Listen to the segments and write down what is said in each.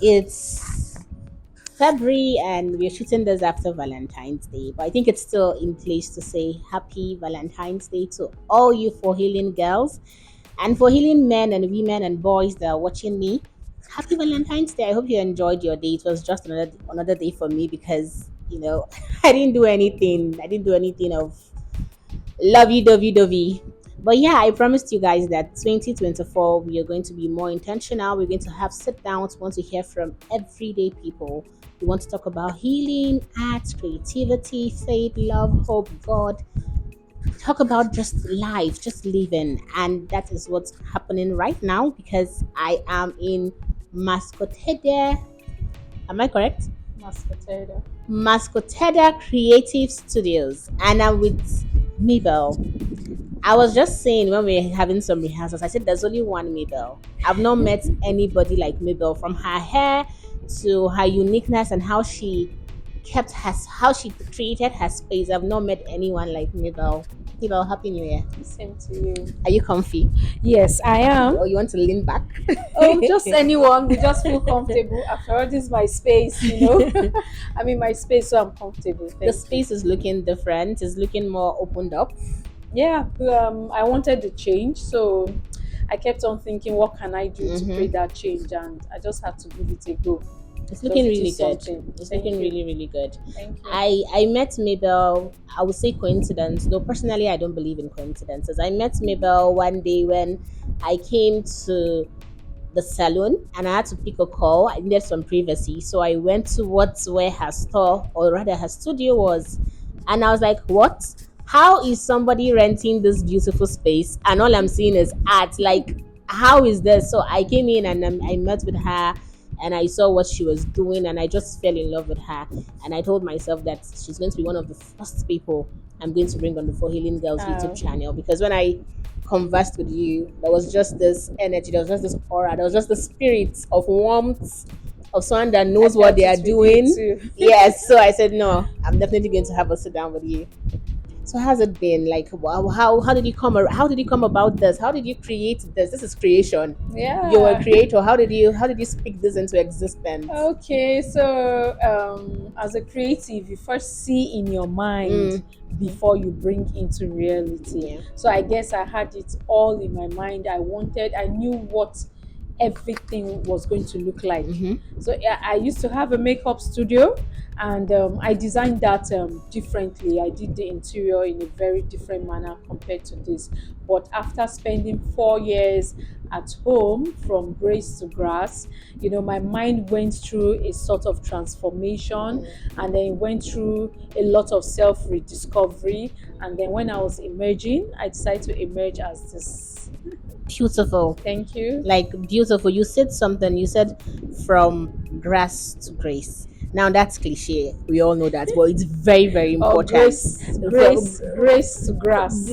It's February and we're shooting this after Valentine's Day, but I think it's still in place to say happy Valentine's Day to all you for healing girls and for healing men and women and boys that are watching me. Happy Valentine's Day. I hope you enjoyed your day. It was just another day for me because I didn't do anything. I didn't do anything of lovey dovey dovey. But yeah, I promised you guys that 2024 we are going to be more intentional. We're going to have sit downs. We want to hear from everyday people. We want to talk about healing, art, creativity, faith, love, hope, God. Talk about just life, just living. And that is what's happening right now because I am in Mascoteda. Am I correct? Mascoteda. Mascoteda Creative Studios. And I'm with Mabel. I was just saying when we were having some rehearsals, I said there's only one Mabel. I've not met anybody like Mabel, from her hair to her uniqueness and how she created her space. I've not met anyone like Mabel. Mabel, happy new year. Same to you. Are you comfy? Yes, I am. Or you want to lean back? Oh, just anyone. We just feel comfortable. After all, this is my space. I'm in my space, so I'm comfortable. The Thank you. space is looking different, it's looking more opened up. Yeah, I wanted to change, so I kept on thinking, what can I do to Hmm. create that change? And I just had to give it a go It's because looking it really is good. something. It's Thank looking you. really, really good. Thank you. I met Mabel, I would say coincidence, though personally I don't believe in coincidences. I met Mabel one day when I came to the salon and I had to pick a call. I needed some privacy. So I went to where her store, or rather her studio was. And I was like, what? How is somebody renting this beautiful space and all I'm seeing is art? Like, how is this? So I came in and I met with her and I saw what she was doing and I just fell in love with her. And I told myself that she's going to be one of the first people I'm going to bring on the For Healing Girls YouTube Uh, channel because when I conversed with you, there was just this energy, there was just this aura, there was just the spirit of warmth of someone that I knows what felt they it are with you doing. too. Yes, so I said, no, I'm definitely going to have a sit down with you. So how's it been? Like, wow, how did you how did you come about this? How did you create this? This is creation. You're a Yeah. creator. How did you speak this into existence? Okay, so as a creative, you first see in your mind Mm, before you bring into reality. yeah. So I guess I had it all in my mind. I knew what everything was going to look like. Mm-hmm. So yeah, I used to have a makeup studio, and I designed that differently. I did the interior in a very different manner compared to this. But after spending 4 years at home from grace to grass, my mind went through a sort of transformation, and then went through a lot of self rediscovery. And then when I was emerging, I decided to emerge as this. Beautiful. Thank you. Like beautiful. You said something. You said from grass to grace. Now that's cliche. We all know that, but it's very, very Or important. grace, From grace, grace to grass.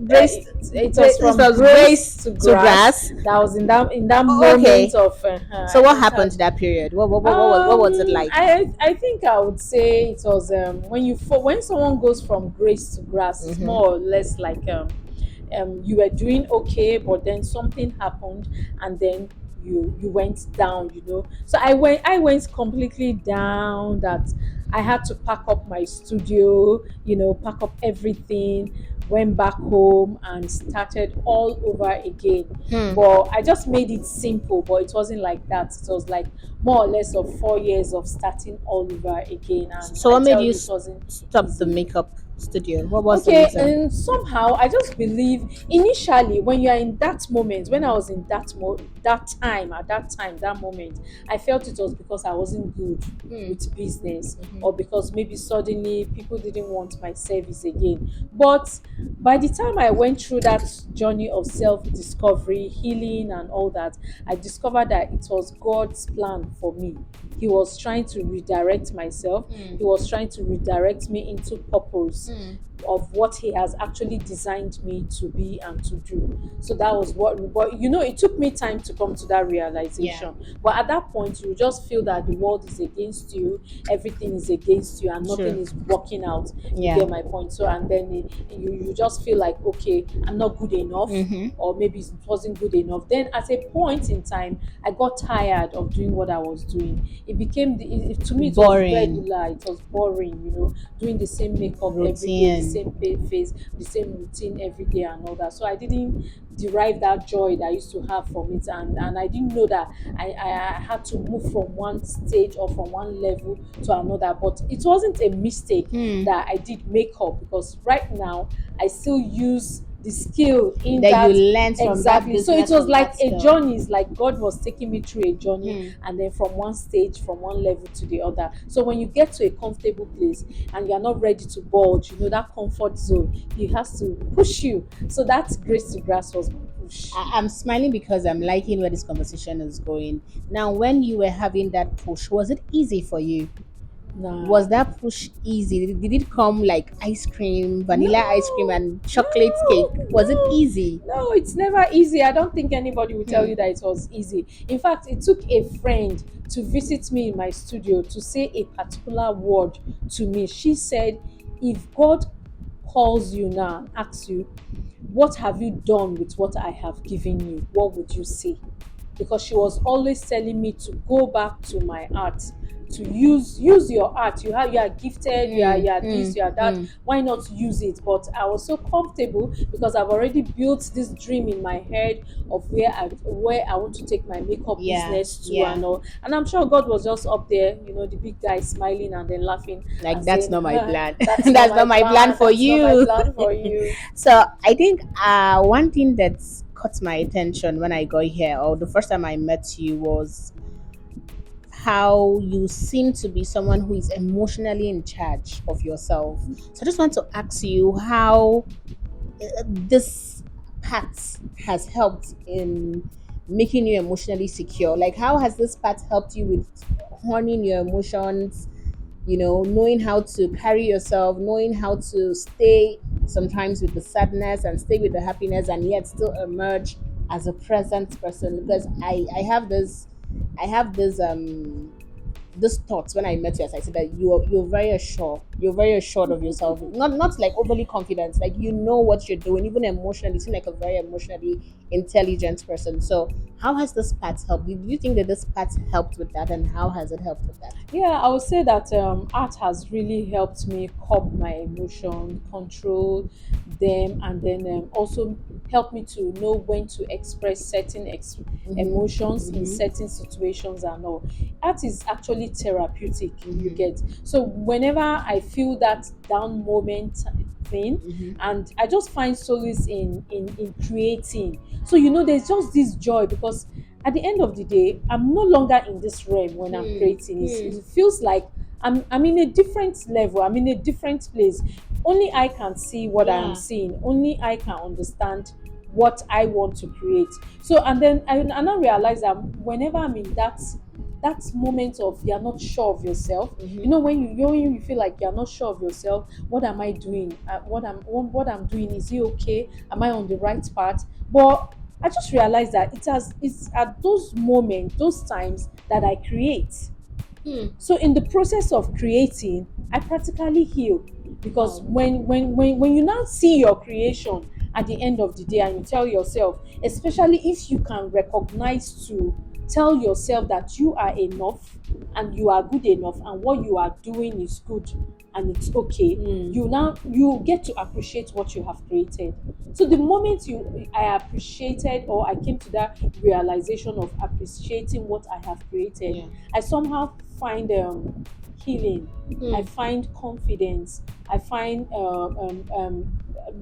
grace, It was it from was grace grace to to grass. grass. That was in that moment Okay. of. So I what just happened had. to that period? What was it like? I think I would say it was when someone goes from grace to grass, it's Mm-hmm. more or less like you were doing okay, but then something happened, and then you went down. So I went completely down, that I had to pack up my studio, pack up everything, went back home and started all over again. Hmm. But I just made it simple, but it wasn't like that. It was like more or less of 4 years of starting all over again, and So I what made tell you you it wasn't stop the easy. makeup studio? What was the Okay, reason? and somehow I just believe initially, when you are in that moment, when I was in that moment, I felt it was because I wasn't good Hmm. with business, Mm-hmm. or because maybe suddenly people didn't want my service again. But by the time I went through that journey of self-discovery, healing and all that, I discovered that it was God's plan for me. He was trying to redirect myself. Hmm. He was trying to redirect me into purpose. Hmm. of what he has actually designed me to be and to do. So that was what, but you know, it took me time to come to that Yeah. realization. But at that point, you just feel that the world is against you, everything is against you, and nothing True. is working out. You Yeah. get my point? So, and then you just feel like, okay, I'm not good enough, Mm-hmm. or maybe it wasn't good enough. Then at a point in time, I got tired of doing what I was doing. It became to me, it was Boring. regular, it was boring, you know, doing the same makeup every day, the Routine. same face, the same routine every day and all that. So I didn't derive that joy that I used to have from it, and I didn't know that I had to move from one stage or from one level to another. But it wasn't a mistake Hmm. that I did makeup, because right now I still use the skill in That you that. learned from that Exactly. So it business, was from like that a skill. journey. It's like God was taking me through a journey, Hmm. and then from one stage, from one level to the other. So when you get to a comfortable place and you're not ready to budge, you know, that comfort zone, he has to push you. So that grace to grass was push. I'm smiling because I'm liking where this conversation is going. Now, when you were having that push, was it easy for you? Was Nah. that push easy? Did it come like ice cream, vanilla ice cream, No, and chocolate cake? no, Was it no, easy? no, it's never easy. I don't think anybody will tell Hmm. you that it was easy. In fact, it took a friend to visit me in my studio to say a particular word to me. She said, if God calls you now and asks you, what have you done with what I have given you? What would you say? Because she was always telling me to go back to my art, to use your art. You are gifted, Hmm. you are Hmm. this, you are that. Hmm. Why not use it? But I was so comfortable because I've already built this dream in my head of where I want to take my makeup Yeah. business to Yeah. and all. And I'm sure God was just up there, you know, the big guy smiling and then laughing Like and that's saying, not my plan. that's not That's my not my plan plan, for that's not my you. plan for you. So I think one thing that's caught my attention when I got here, or the first time I met you, was how you seem to be someone who is emotionally in charge of yourself. So I just want to ask you how this path has helped in making you emotionally secure. Like, how has this path helped you with honing your emotions, knowing how to carry yourself, knowing how to stay sometimes with the sadness and stay with the happiness and yet still emerge as a present person? Because I have this thoughts when I met you, as I said, that you're very assured. You're very assured of yourself. Not like overly confident. Like you know what you're doing, even emotionally. You seem like a very emotionally intelligent person. So how has this path helped? Do you think that this path helped with that, and how has it helped with that? Yeah, I would say that art has really helped me curb my emotion, control them, and then also help me to know when to express certain Mm-hmm. emotions in Mm-hmm. certain situations and all. Art is actually therapeutic, you Mm-hmm. get. So whenever I feel that down moment thing, Mm-hmm. and I just find solace in creating. So you know, there's just this joy because at the end of the day, I'm no longer in this realm when I'm Hmm. creating. Hmm. It feels like I'm in a different level. I'm in a different place. Only I can see what I am Yeah. seeing. Only I can understand what I want to create. So and then I now realize that whenever I'm in that moment of you're not sure of yourself, you Mm-hmm. know, when you feel like you're not sure of yourself, what am I doing? What I'm doing, is it okay? Am I on the right path? But I just realized that it's at those moments, those times that I create. Hmm. So in the process of creating, I practically heal because Wow. when you now see your creation at the end of the day and you tell yourself, especially if you can recognize to tell yourself that you are enough and you are good enough and what you are doing is good and it's okay, Hmm. you get to appreciate what you have created. So the moment you I appreciated, or I came to that realization of appreciating what I have created, Yeah. I somehow find healing. I Hmm. find confidence. I find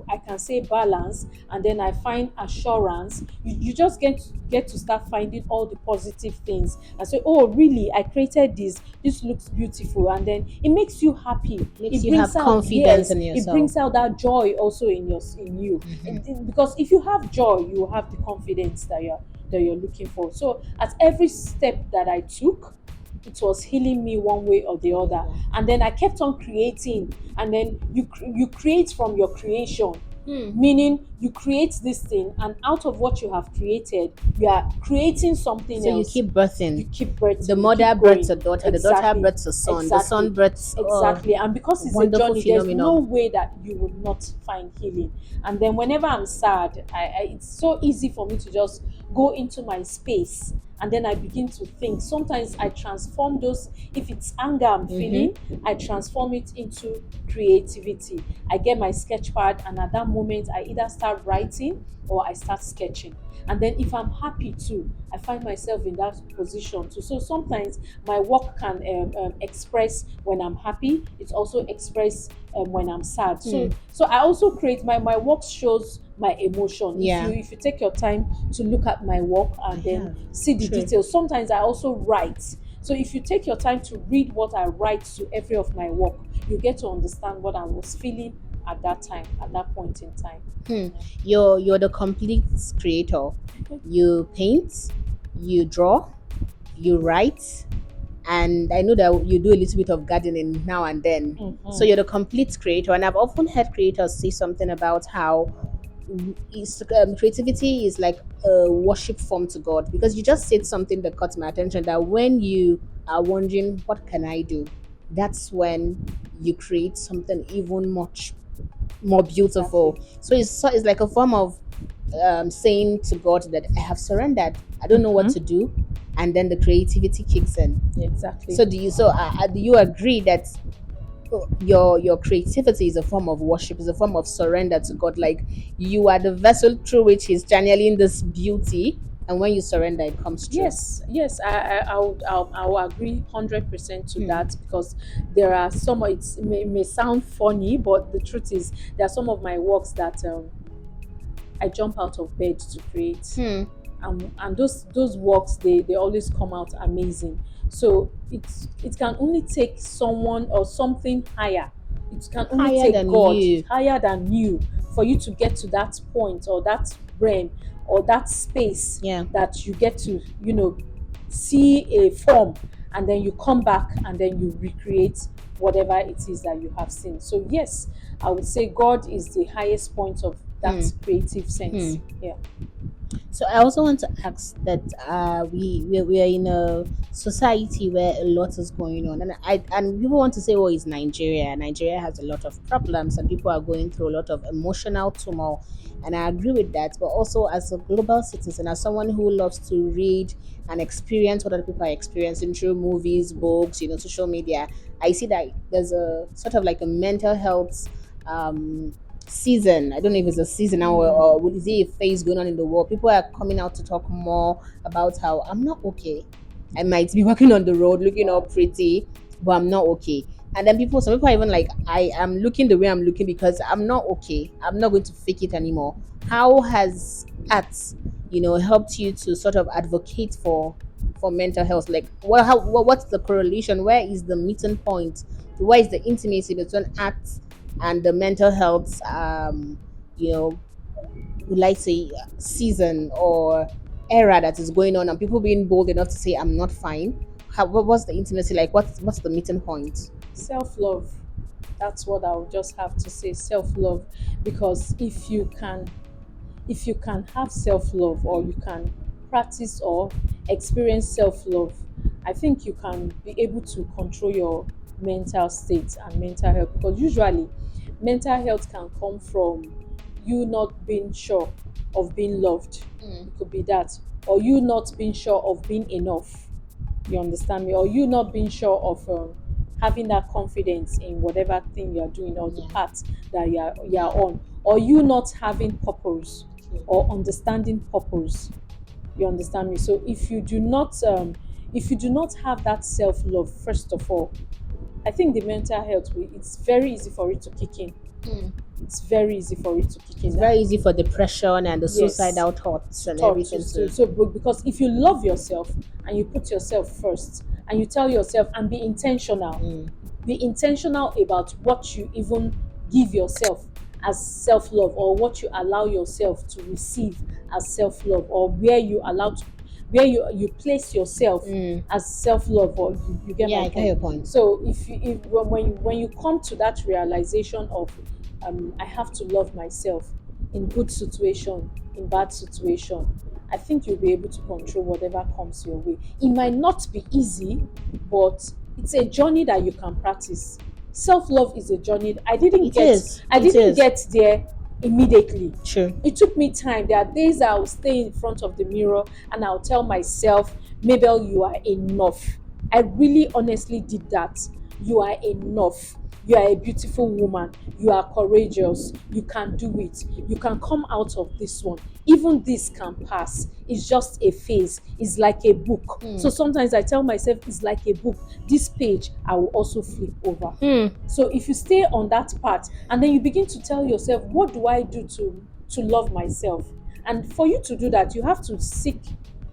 I can say balance, and then I find assurance. You just get to start finding all the positive things and say, oh, really? I created this. This looks beautiful, and then it makes you happy. Makes It you brings have out, confidence yes, in it yourself. brings out that joy also in you. Because if you have joy, you have the confidence that you're looking for. So at every step that I took, it was healing me one way or the other. And then I kept on creating, and then you create from your creation, meaning you create this thing, and out of what you have created, you are creating something So you else. keep You birthing. keep The birthing, you mother keep births growing. a daughter, the daughter Exactly, births a son, the exactly, son births exactly. And because it's a wonderful journey, there's no phenomenon. way that you will not find healing. And then whenever I'm sad, it's so easy for me to just go into my space, and then I begin to think. Sometimes I transform those, if it's anger I'm feeling, I transform it into creativity. I get my sketch pad, and at that moment I either start writing or I start sketching. And then if I'm happy too, I find myself in that position too. So sometimes my work can express when I'm happy. It's also express when I'm sad. Hmm. So I also create my work shows my emotion. Yeah, If you take your time to look at my work I and then have. see the True. details. Sometimes I also write. So if you take your time to read what I write to every of my work, you get to understand what I was feeling at that time, at that point in time. Hmm. You're the complete creator. You paint, you draw, you write, and I know that you do a little bit of gardening now and then. So Mm-hmm. you're the complete creator. And I've often heard creators say something about how creativity is like a worship form to God, because you just said something that caught my attention, that when you are wondering what can I do, that's when you create something even much more Exactly. beautiful. So it's like a form of saying to God that I have surrendered. I don't know what Mm-hmm. to do, and then the creativity kicks in. Exactly. So do you agree that your creativity is a form of worship, is a form of surrender to God? Like you are the vessel through which He's channeling this beauty, and when you surrender, it comes true. Yes, yes, I will agree 100% to Hmm. that, because there are some. It may sound funny, but the truth is, there are some of my works that I jump out of bed to create, Hmm. and those works, they always come out amazing. So it can only take someone or something higher. It can only Higher take than God you. higher than you for you to get to that point, or that realm, or that space, Yeah. that you get to, see a form, and then you come back and then you recreate whatever it is that you have seen. So yes, I would say God is the highest point of Hmm. that creative Hmm. sense. Yeah. So I also want to ask that we are in a society where a lot is going on, and people want to say, "Oh, it's Nigeria. Nigeria has a lot of problems, and people are going through a lot of emotional turmoil." And I agree with that. But also, as a global citizen, as someone who loves to read and experience what other people are experiencing through movies, books, social media, I see that there's a sort of like a mental health um season. I don't know if it's a season now, or is it a phase going on in the world? People are coming out to talk more about how I'm not okay. I might be walking on the road looking all Wow. pretty, but I'm not okay. And then some people are even like, I am looking the way I'm looking because I'm not okay. I'm not going to fake it anymore. How has art, helped you to sort of advocate for mental health? Like, what's the correlation? Where is the meeting point? Where is the intimacy between art and the mental health you know would like say season or era that is going on, and people being bold enough to say I'm not fine? What's the intimacy like? What's the meeting point? Self love. That's what I'll just have to say. Self love. Because if you can have self love, or you can practice or experience self love, I think you can be able to control your mental state and mental health. Because usually, mental health can come from you not being sure of being loved. Mm, It could be that, or you not being sure of being enough. You understand me? Or you not being sure of having that confidence in whatever thing you are doing, or the yeah, path that you are yeah. on, or you not having purpose True. or understanding purpose. You understand me? So if you do not have that self love, first of all, I think the mental health it's very easy for it to kick in. Mm. It's very easy for it to kick It's in. very easy for depression and the Yes, suicidal thoughts to and talk to, everything so, to. so because if you love yourself and you put yourself first, and you tell yourself, and Mm, be intentional about what you even give yourself as self-love, or what you allow yourself to receive as self-love, or where you allow to where you place yourself Mm. as self-love, or you get Yeah, my I get point. your point. So if when you come to that realization of I have to love myself in good situation, in bad situation, I think you'll be able to control whatever comes your way. It might not be easy, but it's a journey that you can practice. Self-love is a journey. It is. I It didn't is. get there immediately. True. It took me time. There are days I'll stay in front of the mirror and I'll tell myself, Mabel, you are enough. I really honestly did that. You are enough. You are a beautiful woman. You are courageous. You can do it. You can come out of this one. Even this can pass. It's just a phase. It's like a book. So Hmm. sometimes I tell myself it's like a book. This page I will also flip over. Hmm. So if you stay on that part and then you begin to tell yourself, what do I do to love myself? And for you to do that, you have to seek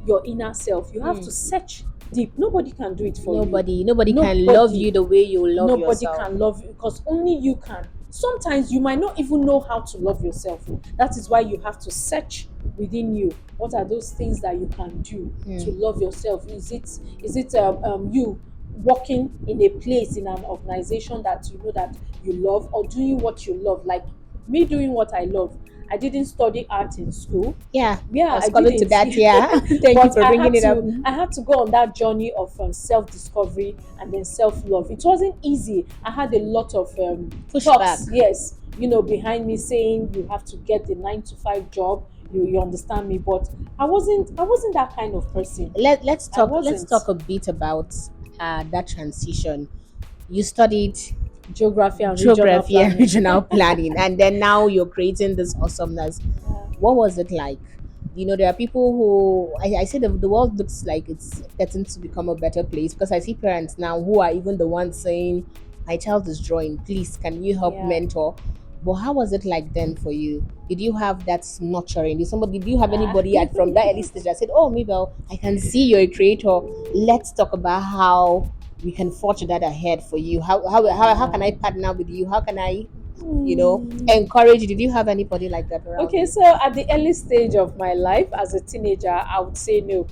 your inner self. You have Hmm. to search deep. Nobody can do it for you. Nobody can love Nobody, you the way you love nobody yourself. can love you because only you can. Sometimes you might not even know how to love yourself. That is why you have to search within you. What are those things that you can do to Hmm. love yourself? Is it you working in a place in an organization that you know that you love, or doing what you love? Like me doing what I love. I didn't study art in school. Yeah, I Yeah, was I coming to didn't. that. Yeah, thank you But for bringing it up. I had to go on that journey of self-discovery and then self-love. It wasn't easy. I had a lot of Pushback. talks, yes, behind me saying you have to get the 9 to 5 job. You understand me, but I wasn't that kind of person. Let's I talk. Let's wasn't. talk a bit about that transition. You studied Geography and regional geography and planning. regional planning, and then now you're creating this awesomeness. What was it like? There are people who I say the world looks like it's getting to become a better place, because I see parents now who are even the ones saying, my child is drawing, please can you help Yeah. mentor? But how was it like then for you? Did you have that nurturing? Did you have Ah. anybody at from that early stage that said, oh Mabel, I can see you're a creator, let's talk about how we can forge that ahead for you? How can I partner with you? How can I Hmm. encourage you? Did you have anybody like that around Okay, you? so at the early stage of my life as a teenager, I would say no.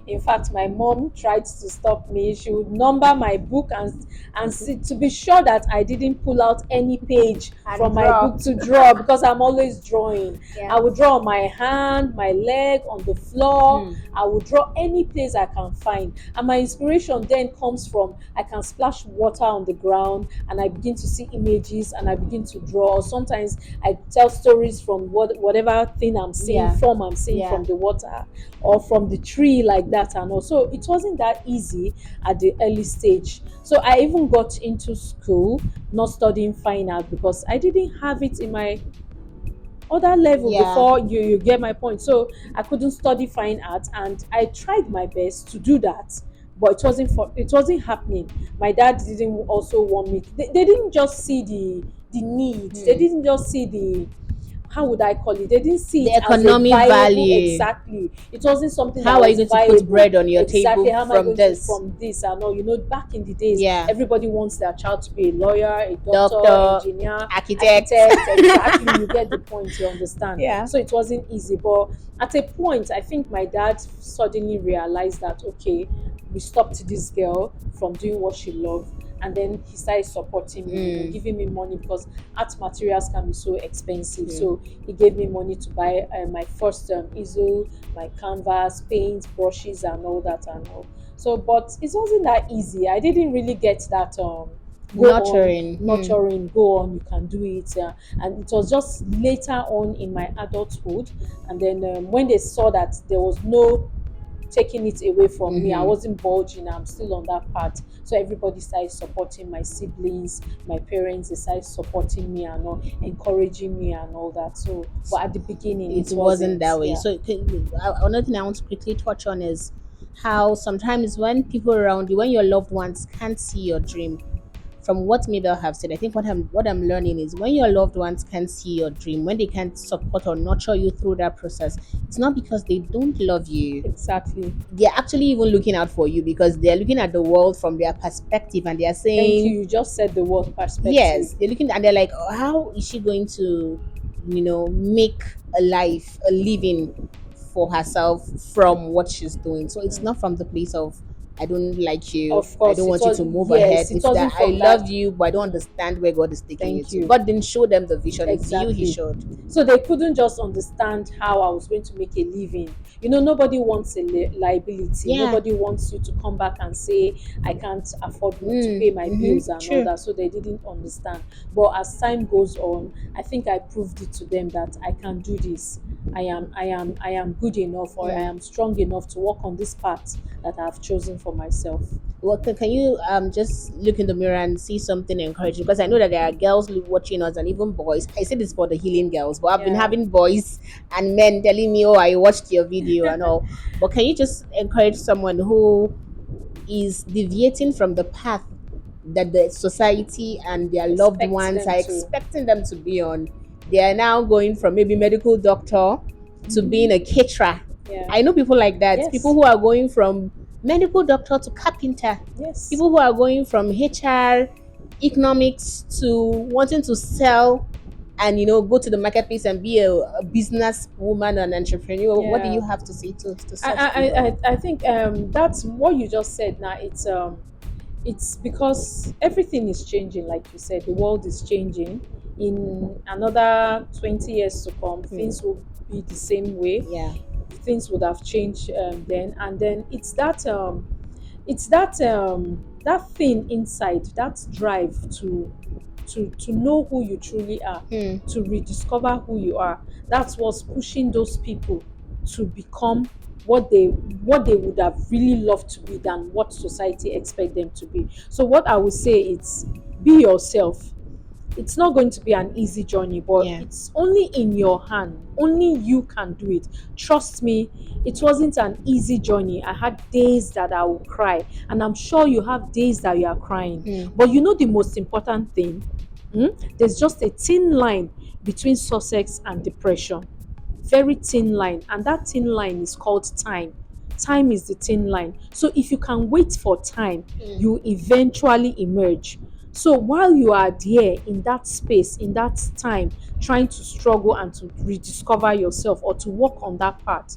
In fact, my mom tried to stop me. She would number my book and see, to be sure that I didn't pull out any page And from my draw. book to draw, because I'm always drawing. Yeah. I would draw on my hand, my leg, on the floor. Hmm. I would draw any place I can find. And my inspiration then comes from I can splash water on the ground and I begin to see images and I begin to draw. Or sometimes I tell stories from whatever thing I'm seeing, Yeah. form I'm seeing Yeah. from the water or from the tree, like that. And also it wasn't that easy at the early stage. So I even got into school not studying fine art because I didn't have it in my other level Yeah. before. You get my point. So I couldn't study fine art and I tried my best to do that, but it wasn't happening. My dad didn't also want me. They didn't just see the need. They Hmm. didn't just see the, how would I call it? They didn't see The it as a economic viable, value. exactly. It wasn't something that How are you was going to put viable. bread on your Exactly. table How am I from going to this? from this? I know, back in the days, Yeah. everybody wants their child to be a lawyer, a doctor, Doctor, engineer, architect. architect. Exactly. You get the point, you understand. Yeah. So it wasn't easy. But at a point, I think my dad suddenly realized that okay, we stopped this girl from doing what she loved, and then he started supporting me, Hmm. giving me money because art materials can be so expensive. Hmm. So he gave me money to buy my first easel, my canvas, paints, brushes, and all that and all. So, but it wasn't that easy. I didn't really get that go on, Nurturing. Hmm. nurturing, go on, you can do it. And it was just later on in my adulthood, and then when they saw that there was no taking it away from me. I Mm-hmm. wasn't bulging. I'm still on that path. So everybody started supporting my siblings, my parents. They started supporting me and all, encouraging me and all that. So, but at the beginning, It it wasn't wasn't. that way. Yeah. So another thing I want to quickly touch on is how sometimes when people around you, when your loved ones can't see your dream, from what Mabel have said, I think what I'm learning is when your loved ones can't see your dream, when they can't support or nurture you through that process, it's not because they don't love you. Exactly. They're actually even looking out for you because they're looking at the world from their perspective and they're Thank you. saying, You just said the word perspective. yes, they're looking and they're like, how is she going to, make a living for herself from what she's doing. So it's not from the place of I don't like you, Of I course, don't it want you was, to move ahead. yes, it It's that wasn't I from that. love you, but I don't Mm, understand where God is taking you thank to. you. God didn't show them the vision, it's you He Exactly. showed. So they couldn't just understand how I was going to make a living. You know, nobody wants a liability. Yeah. Nobody wants you to come back and say, I can't afford to pay Mm, my mm-hmm. bills and all True. that. So they didn't understand. But as time goes on, I think I proved it to them that I can do this. I am good enough, or I Mm. am strong enough to walk on this path that I've chosen for myself. Well, can you just look in the mirror and see something encouraging? Because I know that there are girls watching us and even boys. I said this for the healing girls, but I've been Yeah. having boys and men telling me, "Oh, I watched your video and all." But can you just encourage someone who is deviating from the path that the society and their loved Expect ones them are to. expecting them to be on? They are now going from maybe medical doctor to being a caterer. Yeah. I know people like that. People Yes. who are going from medical doctor to carpenter. Yes. People who are going from HR, economics to wanting to sell and go to the marketplace and be a business woman and entrepreneur. What do Yeah. you have to say to such people? I think that's what you just said now. It's because everything is changing, like you said, the world is changing. In another 20 years to come, Hmm. things will be the same way. Yeah. Things would have changed then, and then it's that thing inside, that drive to know who you truly are, Hmm. to rediscover who you are. That's what's pushing those people to become what they would have really loved to be than what society expect them to be. So what I would say is, be yourself. It's not going to be an easy journey, but Yeah. it's only in your hand. Only you can do it. Trust me, it wasn't an easy journey. I had days that I will cry, and I'm sure you have days that you are crying. Hmm. But you know the most important thing? There's just a thin line between success and depression. Very thin line, and that thin line is called time. Time is the thin line. So if you can wait for time, Hmm. you eventually emerge. So while you are there in that space, in that time, trying to struggle and to rediscover yourself or to walk on that path,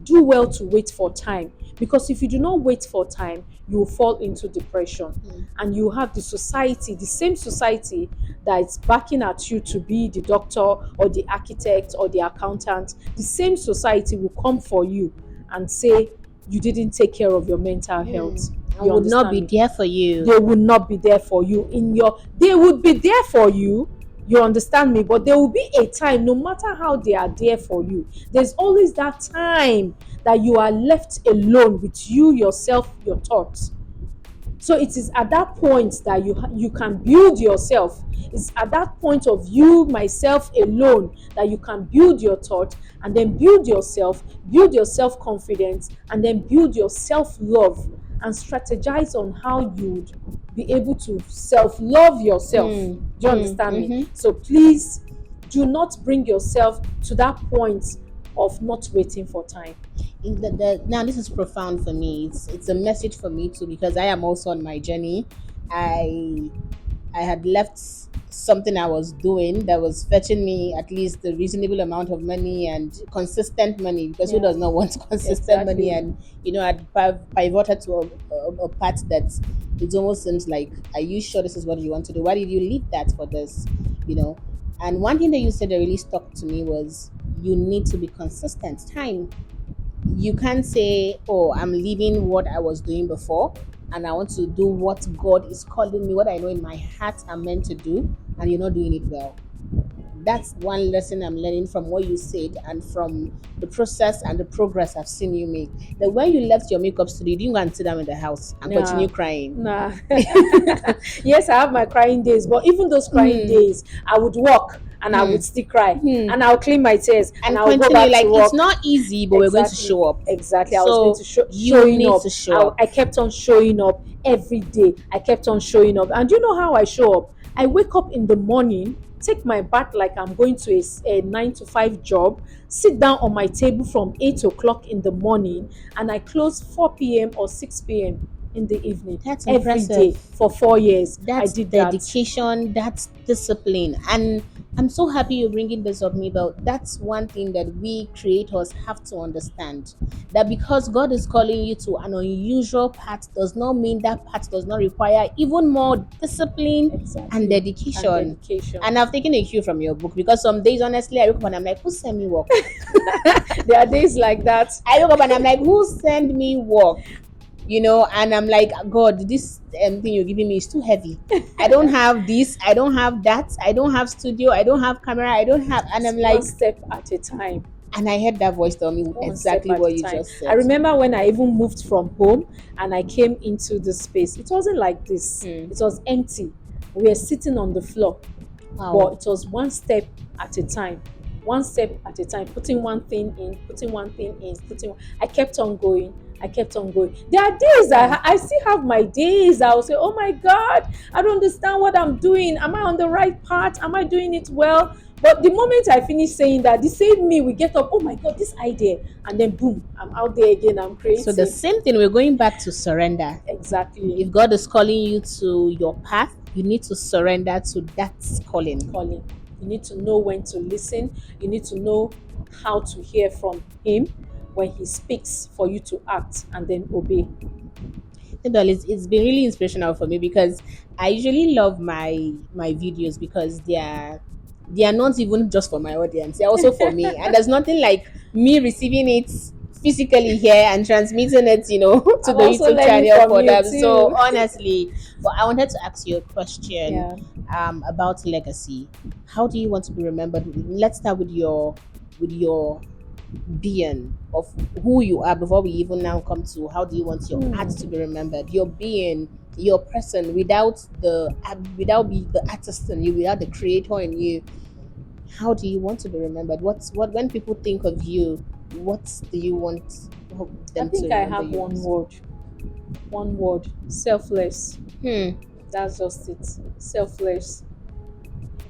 do well to wait for time, because if you do not wait for time, you will fall into depression, Hmm. and you have the society, the same society that is backing at you to be the doctor or the architect or the accountant. The same society will come for you and say you didn't take care of your mental Hmm. health. I You would not understand be me? there for you. They will not be there for you in your they would be there for you. You understand me? But there will be a time, no matter how they are there for you, there's always that time that you are left alone with you, yourself, your thoughts. So it is at that point that you can build yourself. It's at that point of you, myself alone, that you can build your thought, and then build your self confidence, and then build your self love, and strategize on how you'd be able to self love yourself. Hmm. Do you Hmm. understand me? Mm-hmm. So please do not bring yourself to that point of not waiting for time. Now this is profound for me. It's a message for me too because I am also on my journey. I had left something I was doing that was fetching me at least a reasonable amount of money and consistent money because who Yeah, does not want consistent money? exactly. And I'd pivoted to a path that it almost seems like, are you sure this is what you want to do? Why did you leave that for this? You know. And one thing that you said that really stuck to me was you need to be consistent. Time, you can't say, oh, I'm leaving what I was doing before and I want to do what God is calling me, what I know in my heart I'm meant to do, and you're not doing it well. That's one lesson I'm learning from what you said and from the process and the progress I've seen you make. That when you left your makeup studio, you didn't go and sit down in the house and Nah, continue crying. nah. Yes, I have my crying days, but even those crying Hmm, days, I would walk and I hmm, would still cry, hmm. and I'll clean my tears and And I'll go continue. back to Like, it's work. not easy, but we're going to Exactly, show up. exactly. I was going So to you showing need up. to show up. I kept on showing up every day. I kept on showing up, and you know how I show up? I wake up in the morning, take my bath like I'm going to a 9 to 5 job, sit down on my table from 8 o'clock in the morning, and I close 4 p.m. or 6 p.m. in the evening That's every impressive. day for 4 years. I That's did that. dedication, that's discipline. And I'm so happy you're bringing this up, Mabel. That's one thing that we creators have to understand. That because God is calling you to an unusual path does not mean that path does not require even more discipline and Exactly. And dedication. dedication. And I've taken a cue from your book because some days, honestly, I wake up and I'm like, who sent me work? There are days like that. I wake up and I'm like, who sent me work? And I'm like, God, this thing you're giving me is too heavy. I don't have this, I don't have that, I don't have studio, I don't have camera, I don't have, and It's I'm one like, step at a time. and I heard that voice tell me One step exactly at a what you time. just I said. remember when I even moved from home and I came into the space. It wasn't like this. Hmm. It was empty. We were sitting on the floor, Wow. but it was one step at a time. One step at a time, putting one thing in, putting one thing in, I kept on going. I kept on going. There are days I still have my days. I will say, "Oh my God, I don't understand what I'm doing. Am I on the right path? Am I doing it well?" But the moment I finish saying that, the same me will get up. Oh my God, this idea, and then boom, I'm out there again. I'm So the creating. same thing, we're going back to surrender. Exactly. If God is calling you to your path, you need to surrender to that calling. Calling. You need to know when to listen. You need to know how to hear from him when he speaks for you to act and then obey. Well, it's been really inspirational for me because I usually love my videos because they are not even just for my audience, they're also for me. And there's nothing like me receiving it physically here and transmitting it, to I'm the also YouTube learning channel from for you them. So too. honestly, but I wanted to ask you a question Yeah. about legacy. How do you want to be remembered? Let's start with your being of who you are before we even now come to how do you want your art to Hmm. be remembered, your being, your person, without the artist in you, without the creator in you. How do you want to be remembered? What when people think of you, what do you want I them to think I remember have you one as? word. One word. Selfless. Hmm. That's just it. Selfless.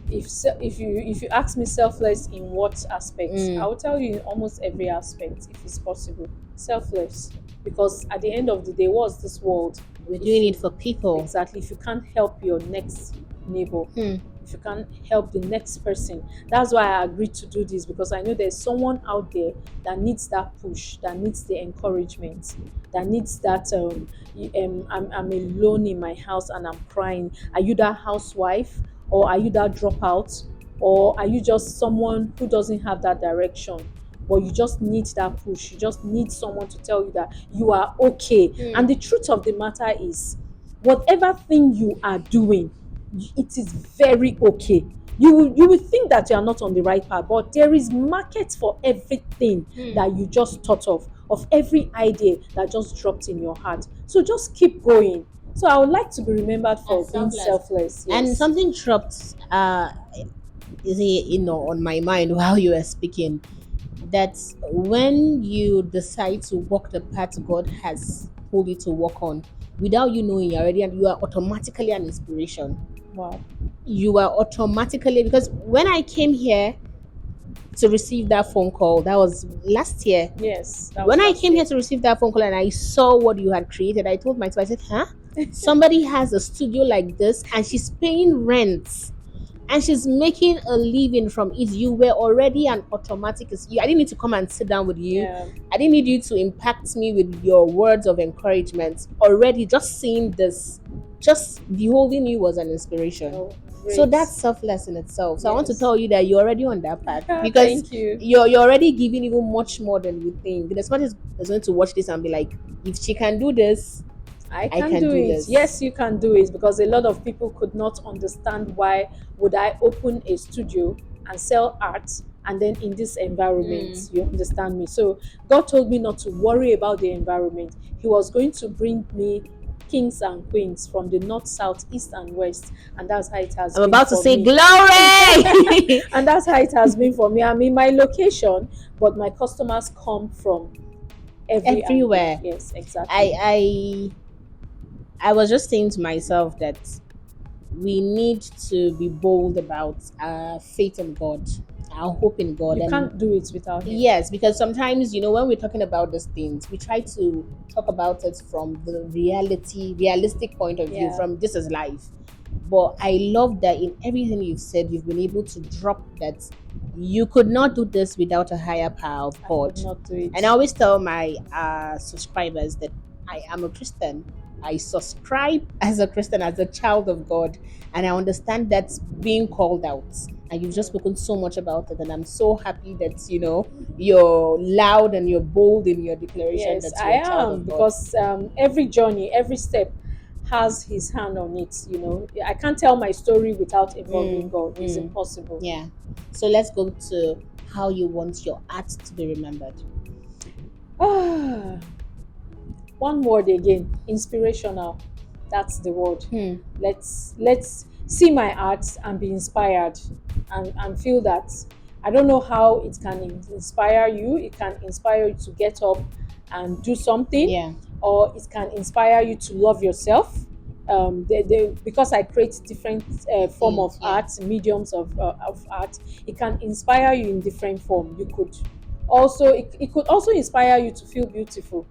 If you ask me selfless in what aspects, I Mm. will tell you in almost every aspect if it's possible. Selfless. Because at the end of the day, what's this world? We're If doing it you for people. Exactly, if you can't help your next neighbor, Hmm. if you can't help the next person. That's why I agreed to do this, because I know there's someone out there that needs that push, that needs the encouragement, that needs that I'm alone in my house and I'm crying. Are you that housewife, or are you that dropout, or are you just someone who doesn't have that direction? But you just need that push. You just need someone to tell you that you are okay. Hmm. And the truth of the matter is, whatever thing you are doing, it is very okay. You will think that you are not on the right path, but there is market for everything Hmm. that you just thought of every idea that just dropped in your heart. So just keep going. So I would like to be remembered for As being selfless. selfless. And Yes. something dropped is it, on my mind while you were speaking, that when you decide to walk the path God has told you to walk on, without you knowing, you are automatically an inspiration. Wow. You are automatically, because when I came here to receive that phone call, that was last year. Yes, that When was I last came year. here to receive that phone call and I saw what you had created, I told myself, I said, huh? Somebody has a studio like this and she's paying rent and she's making a living from it. You were already an automatic. I didn't need to come and sit down with you. Yeah. I didn't need you to impact me with your words of encouragement. Already, just seeing this, just beholding you was an inspiration. Oh, So great. that's selfless in itself. So I want to Yes. tell you that you're already on that path because Thank you. you're already giving even much more than you think. The smart is going to watch this and be like, if she can do this, I I can can do do it. this. Yes, you can do it, because a lot of people could not understand why would I open a studio and sell art and then in this Mm. environment. You understand me? So God told me not to worry about the environment. He was going to bring me kings and queens from the north, south, east, and west, and that's how it has I'm been about to for say me. glory. And that's how it has been for me. I'm in my location, but my customers come from every angle. Everywhere. Yes, exactly. I was just saying to myself that we need to be bold about our faith in God, our hope in God. You And can't do it without Him. yes, because sometimes, when we're talking about these things, we try to talk about it from the realistic point of view, Yeah. from this is life. But I love that in everything you've said, you've been able to drop that you could not do this without a higher power of I could God. not do And I it. always tell my subscribers that I am a Christian. I subscribe as a Christian, as a child of God, and I understand that's being called out. And you've just spoken so much about it, and I'm so happy that you're loud and you're bold in your declaration Yes, that I you're a child am of God. because every journey, every step has His hand on it. I can't tell my story without involving Mm, God. It's mm, impossible. yeah. So let's go to how you want your art to be remembered. Ah, one word again, inspirational. That's the word. Hmm. Let's see my art and be inspired, and feel that I don't know how it can inspire you. It can inspire you to get up and do something, Yeah. or it can inspire you to love yourself. Because I create different form of Things. Yeah. art, mediums of art, it can inspire you in different form. It could also inspire you to feel beautiful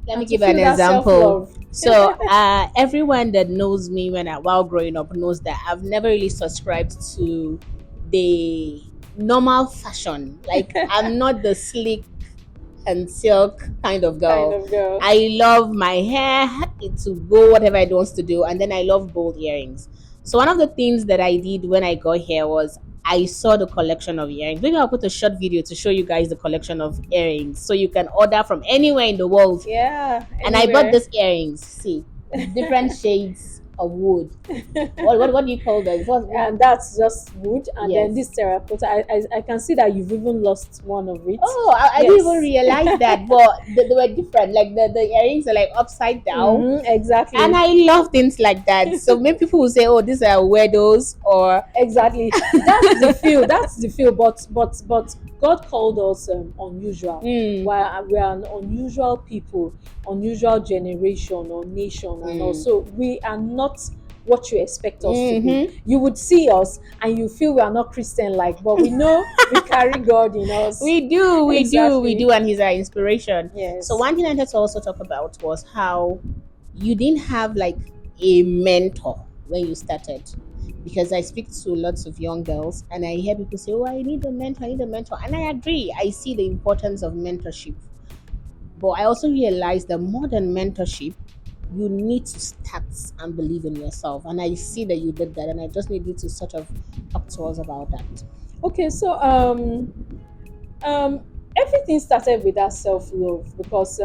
Let me and to give an feel that example. self-love. So, everyone that knows me while growing up knows that I've never really subscribed to the normal fashion. Like, I'm not the sleek and silk kind of Kind girl. of girl. I love my hair to go whatever it wants to do, and then I love bold earrings. So one of the things that I did when I got here was I saw the collection of earrings. Maybe I'll put a short video to show you guys the collection of earrings, so you can order from anywhere in the world. Yeah, And I bought anywhere. these earrings. See, different shades of wood. What do you call those? What? And that's just wood. And then Yes. this terracotta, I can see that you've even lost one of it. Oh, I didn't even Yes. realize that, but they were different. Like the earrings are like upside down, and Exactly. I love things like that. So many people will say, "Oh, these are weirdos," or Exactly. That's the feel. That's the feel. But God called us unusual. mm, We are an unusual people, unusual generation or nation, and mm, also we are not what you expect us to be. mm-hmm. You would see us and you feel we are not Christian like, but we know we carry God in us. We do, we do, we Exactly. do, and he's our inspiration. So Yes. one thing I wanted to also talk about was how you didn't have like a mentor when you started. Because I speak to lots of young girls and I hear people say, "Oh, I need a mentor, I need a mentor." And I agree. I see the importance of mentorship. But I also realize that more than mentorship, you need to start and believe in yourself. And I see that you did that, and I just need you to sort of talk to us about that. Okay, so um, everything started with that self love because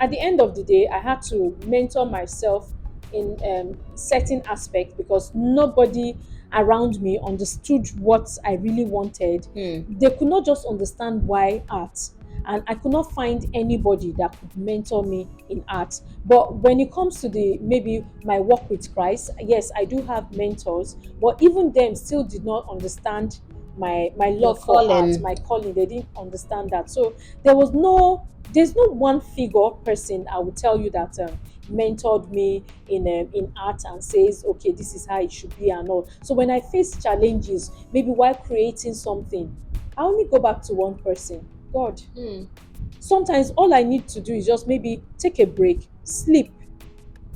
at the end of the day, I had to mentor myself in certain aspects because nobody around me understood what I really wanted. Hmm. They could not just understand why art. And I could not find anybody that could mentor me in art. But when it comes to the maybe my work with Christ, yes, I do have mentors, but even them still did not understand my Your love for art, calling. my calling. They didn't understand that. So there was no there's no one figure person I would tell you that mentored me in art and says, okay, this is how it should be and all. So when I face challenges, maybe while creating something, I only go back to one person, God. Hmm. Sometimes all I need to do is just maybe take a break, sleep,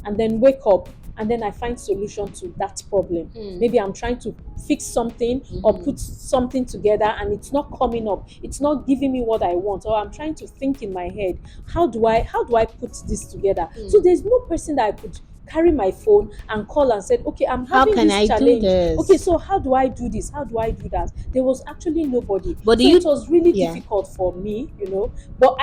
and then wake up, and then I find solution to that problem. Hmm. Maybe I'm trying to fix something or Mm-hmm. put something together and it's not coming up, it's not giving me what I want, or I'm trying to think in my head, how do I put this together? So Hmm. there's no person that I could carry my phone and call and said, okay, I'm How having can this I do challenge. Okay, this? so how do I do this? How do I do that? There was actually nobody. But do So it you? was really Yeah. difficult for me. But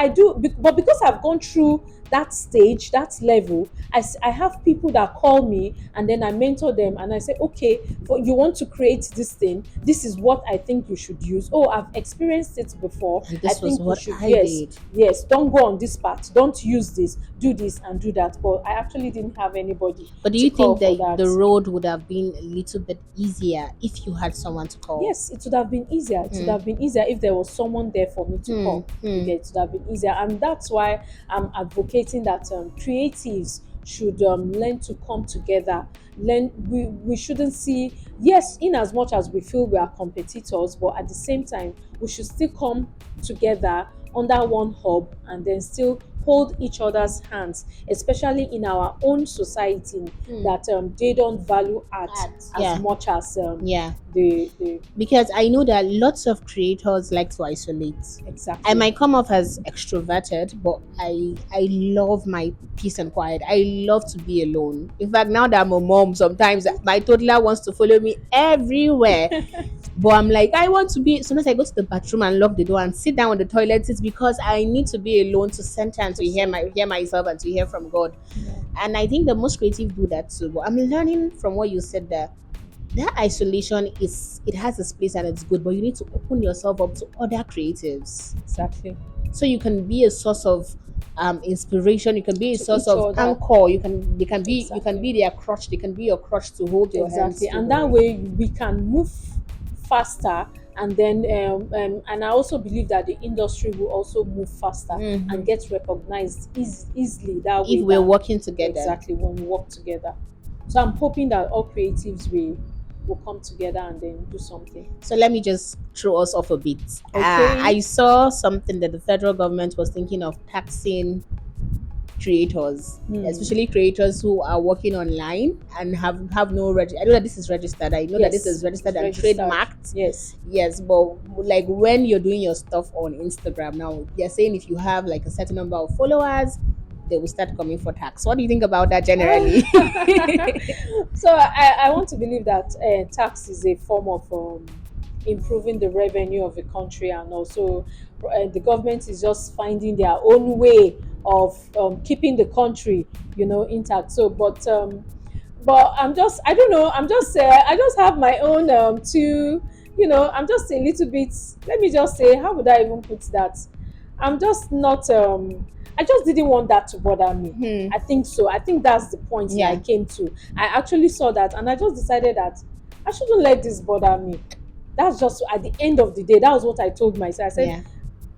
but because I've gone through that stage, that level, I have people that call me and then I mentor them and I say, okay, you want to create this thing, this is what I think you should use. Oh, I've experienced it before. And I this was think you what should, I yes, did. yes, don't go on this path, don't use this, do this and do that. But I actually didn't have anybody But do to you call think for that that. the road would have been a little bit easier if you had someone to call? Yes, it would have been easier. It would Hmm. have been easier if there was someone there for me to Hmm. call. You Hmm. get, it would have been easier, and that's why I'm advocating that creatives should learn to come together. We shouldn't see, yes, in as much as we feel we are competitors, but at the same time we should still come together under one hub and then still hold each other's hands, especially in our own society, Hmm. that they don't value art Ads. as Yeah. much as Yeah. the Because I know that lots of creators like to isolate. I exactly. might come off as extroverted, but I love my peace and quiet. I love to be alone. In fact, now that I'm a mom, sometimes my toddler wants to follow me everywhere. But I'm like, I want to be. Sometimes I go to the bathroom and lock the door and sit down on the toilet. It's because I need to be alone to center and to hear myself and to hear from God. Yeah, And I think the most creative do that too. But I'm learning from what you said there, that isolation is, it has its place and it's good, but you need to open yourself up to other creatives exactly. so you can be a source of inspiration. You can be a To source each of other. anchor. You can Exactly. be their crutch. They can be your crutch to hold your hands Exactly. through And the that way. way we can move faster. And then, and I also believe that the industry will also move faster and Hmm. get recognized easily that If way we're than working together. exactly when we work together. So I'm hoping that all creatives will come together and then do something. So let me just throw us off a bit. Okay. I saw something that the federal government was thinking of taxing creators, Hmm. especially creators who are working online and have no I know that this is registered. I know that this Yes, is registered it's and registered. trademarked. Yes. Yes, but like when you're doing your stuff on Instagram now, they're saying if you have like a certain number of followers, they will start coming for tax. What do you think about that generally? So I want to believe that tax is a form of improving the revenue of the country, and also the government is just finding their own way of keeping the country, intact. So, but I don't know. I just have my own two. I'm just a little bit. Let me just say, how would I even put that? I'm just not. I just didn't want that to bother me. Hmm. I think so. I think that's the point that I Yeah. came to. I actually saw that, and I just decided that I shouldn't let this bother me. That's just at the end of the day. That was what I told myself. I said, Yeah.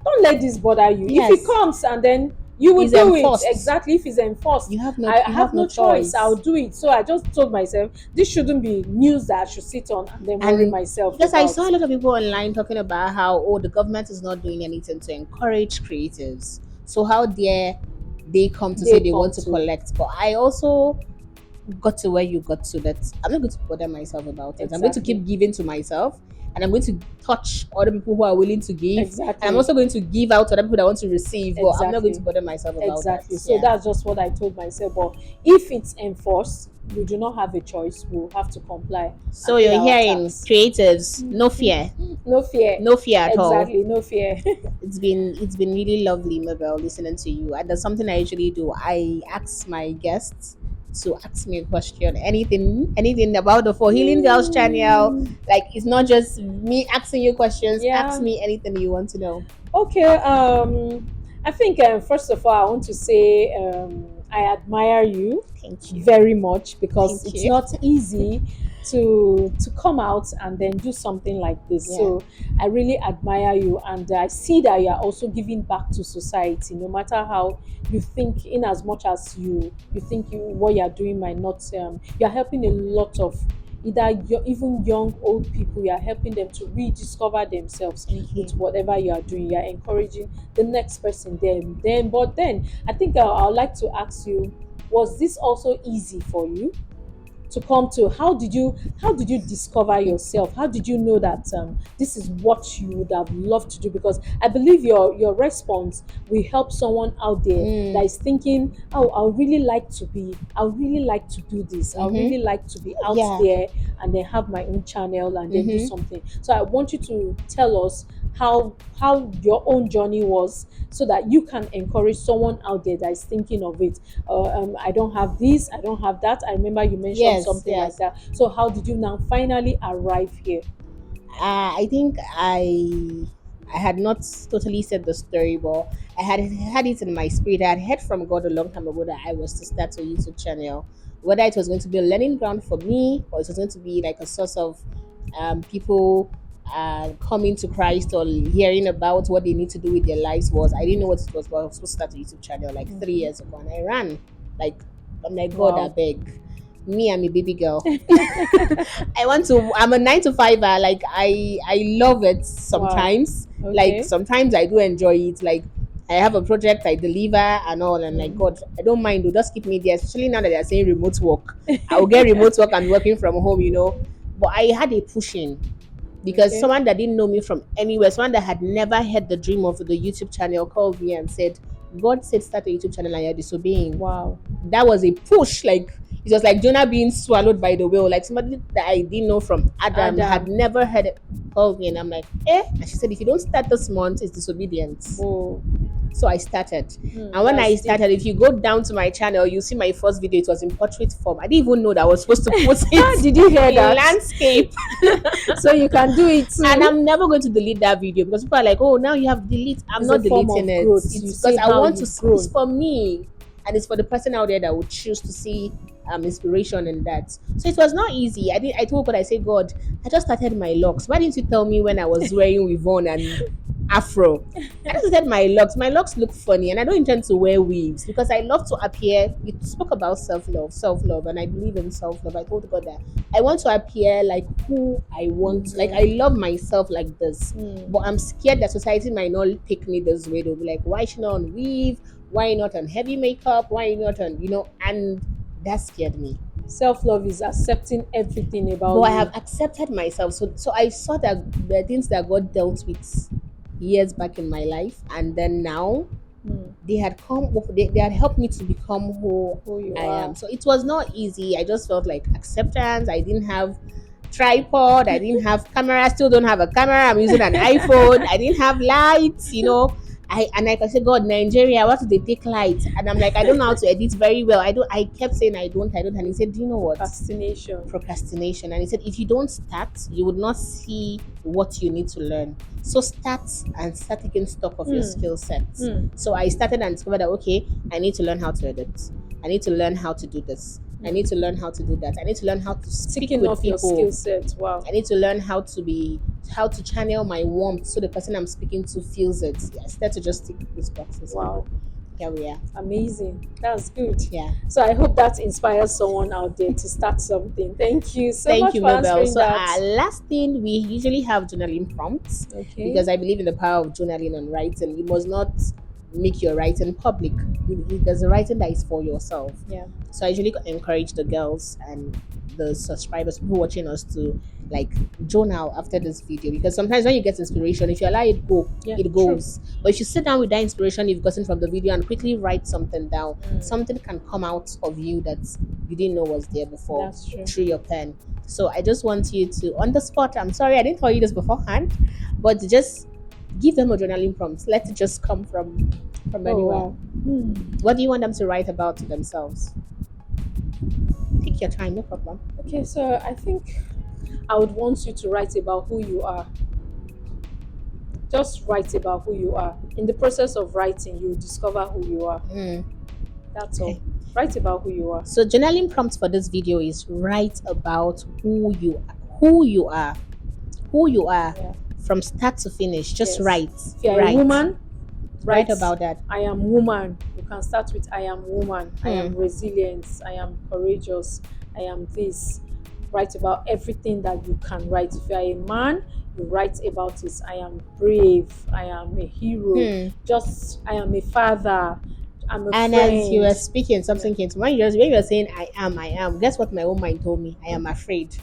don't let this bother you. If it Yes. comes and then you will Is do it enforced. exactly. If it's enforced, I You have have no no choice. I'll choice. do it. So I just told myself this shouldn't be news that I should sit on and then worry And myself because I about. saw a lot of people online talking about how, oh, the government is not doing anything to encourage creatives. So how dare they come to say They they come want to to collect? But I also got to where you got to, that I'm not going to bother myself about it. I'm going to exactly, keep giving to myself, and I'm going to touch other people who are willing to give, and I'm exactly. also going to give out to other people that want to receive, but I'm not going to Exactly. bother myself about that. Exactly. So Yeah. that's just what I told myself. But if it's enforced, we do not have a choice. We'll have to comply So and pay you're our hearing tax. creatives, no fear, No fear. no fear at all. Exactly. No fear. It's been really lovely, Mabel, listening to you. And that's something I usually do. I ask my guests to ask me a question. Anything about the For Healing Girls channel. Mm, Like, it's not just me asking you questions. Ask yeah. me anything you want to know. Okay. I think first of all, I want to say I admire you Thank you. very much because Thank it's you. not easy to come out and then do something like this. Yeah. So I really admire you, and I see that you are also giving back to society. No matter how you think, in as much as you think what you are doing might not, you are helping a lot of either even young old people. You are helping them to rediscover themselves Thank with you. whatever you are doing. You are encouraging the next person. But then I think I would like to ask you, was this also easy for you to come to? How did you discover yourself? How did you know that this is what you would have loved to do? Because I believe your response will help someone out there that Mm. is thinking, oh, I would really like to do this. I would really Mm-hmm. like to be out Yeah. there and then have my own channel and then do Mm-hmm. something. So I want you to tell us how your own journey was, so that you can encourage someone out there that is thinking of it. I don't have this, I don't have that. I remember you mentioned Yes, something like yes. that. So how did you now finally arrive here? I think I had not totally said the story, but I had it in my spirit. I had heard from God a long time ago that I was to start a YouTube channel. Whether it was going to be a learning ground for me, or it was going to be like a source of people coming to Christ or hearing about what they need to do with their lives, was, I didn't know what it was, but I was supposed to start a YouTube channel like 3 years ago, and I ran. Like, I'm like, God, I Wow. beg. Me, I'm a baby girl. I'm a 9 to 5er. Like, I love it Wow. sometimes. Like, Okay. sometimes I do enjoy it. Like, I have a project, I deliver and all, and like, Mm. God, I don't mind, though, just keep me there, especially now that they're saying remote work. I will get remote work and working from home, you know. But I had a pushing because Okay. someone that didn't know me from anywhere, someone that had never had the dream of the YouTube channel called me and said, God said start a YouTube channel and you're disobeying. Wow. That was a push. Like, it was like Jonah being swallowed by the whale. Like somebody that I didn't know from Adam, had Adam. never heard it, called me, and I'm like, eh? And she said, if you don't start this month, it's disobedience. Whoa. So I started. And when I That's deep. started, if you go down to my channel, you see my first video. It was in portrait form. I didn't even know that I was supposed to put it Did you hear in that? landscape. So you can do it too. And I'm never going to delete that video because people are like, oh, now you have delete. I'm It's a not form deleting of it. growth. You It's see because I how want to. you've grown. It's for me, and it's for the person out there that would choose to see inspiration in that. So it was not easy. I told God, I said, God, I just started my locks. Why didn't you tell me when I was wearing weave-on and afro? I just started my locks. My locks look funny, and I don't intend to wear weaves because I love to appear. You spoke about self love, and I believe in self love. I told God that I want to appear like who I want. Like I love myself like this, but I'm scared that society might not take me this way. They'll be like, why is she not on weave? Why not on heavy makeup? Why not on and that scared me. Self-love is accepting everything about But I you. have accepted myself. So I saw that the things that God dealt with years back in my life, and then now they had helped me to become who Who you I are. am. So it was not easy. I just felt like acceptance. I didn't have tripod. I didn't have camera. I still don't have a camera. I'm using an iPhone. I didn't have lights. Like I said, God, Nigeria, what do they take lights? And I'm like, I don't know how to edit very well. I don't. I kept saying I don't. And he said, do you know what? Procrastination. Procrastination. And he said, if you don't start, you would not see what you need to learn. So start and start taking stock of your skill sets. So I started and discovered that okay, I need to learn how to edit. I need to learn how to do this. I need to learn how to do that. I need to learn how to speak Taking with off your people. skill set. Wow. I need to learn how to channel my warmth so the person I'm speaking to feels it. Yeah, instead to just tick these boxes. Wow. Here we are. Amazing. That's good. Yeah. So I hope that inspires someone out there to start something. Thank you so Thank much you, for Mabel. answering So that. last thing, we usually have journaling prompts Okay. because I believe in the power of journaling and writing. You must not make your writing public. There's a writing that is for yourself. Yeah. So I usually encourage the girls and the subscribers, people watching us, to like journal after this video because sometimes when you get inspiration, if you allow it go, Yeah, it goes. But if you sit down with that inspiration you've gotten from the video and quickly write something down, something can come out of you that you didn't know was there before. That's true. Through your pen. So I just want you to, on the spot, I'm sorry I didn't tell you this beforehand, but just give them a journaling prompt. Let it just come from anywhere. Wow. What do you want them to write about themselves? Take your time, no problem. Okay, so I think I would want you to write about who you are. Just write about who you are. In the process of writing, you discover who you are. That's all. Okay. Write about who you are. So journaling prompt for this video is write about who you are. Yeah. From start to finish. Just Yes. write. If you're write. a woman, Write about that. I am woman. You can start with I am woman. I am resilient. I am courageous. I am this. Write about everything that you can write. If you are a man, you write about it. I am brave. I am a hero. Just I am a father. I'm a And friend. as you were speaking, something came to mind. When you were saying I am, guess what my own mind told me? I am afraid.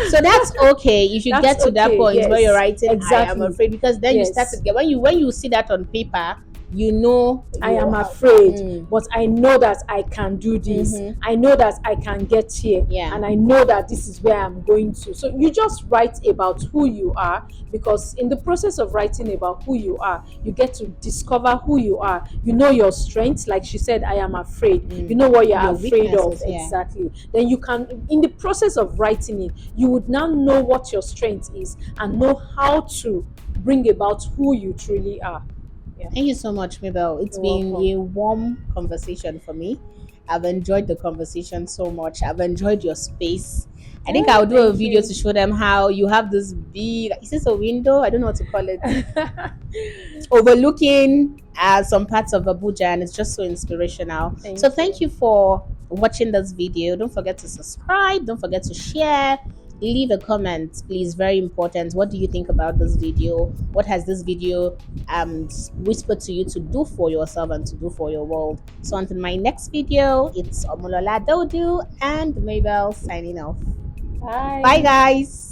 So that's okay if you That's get to that okay, point yes. where you're writing I am Exactly. afraid, because then you Yes. start to get, when you see that on paper, you know I you am are- afraid, but I know that I can do this. I know that I can get here, Yeah. and I know that this is where I'm going to. So you just write about who you are, because in the process of writing about who you are, you get to discover who you are. You know your strengths, like she said, I am afraid. You know what you're Your afraid of, weaknesses, yeah. exactly. Then you can, in the process of writing it, you would now know what your strength is and know how to bring about who you truly are. Thank you so much, Mabel. It's You're been welcome. a warm conversation for me. I've enjoyed the conversation so much. I've enjoyed your space. I think I'll do a Thank video you. to show them how you have this big, is this a window? I don't know what to call it. Overlooking some parts of Abuja, and it's just so inspirational. Thank you for watching this video. Don't forget to subscribe. Don't forget to share. leave a comment, please. Very important. What do you think about this video? What has this video whispered to you to do for yourself and to do for your world? So until my next video, it's Omolola Dodu and Mabel signing off. Bye, Bye. guys.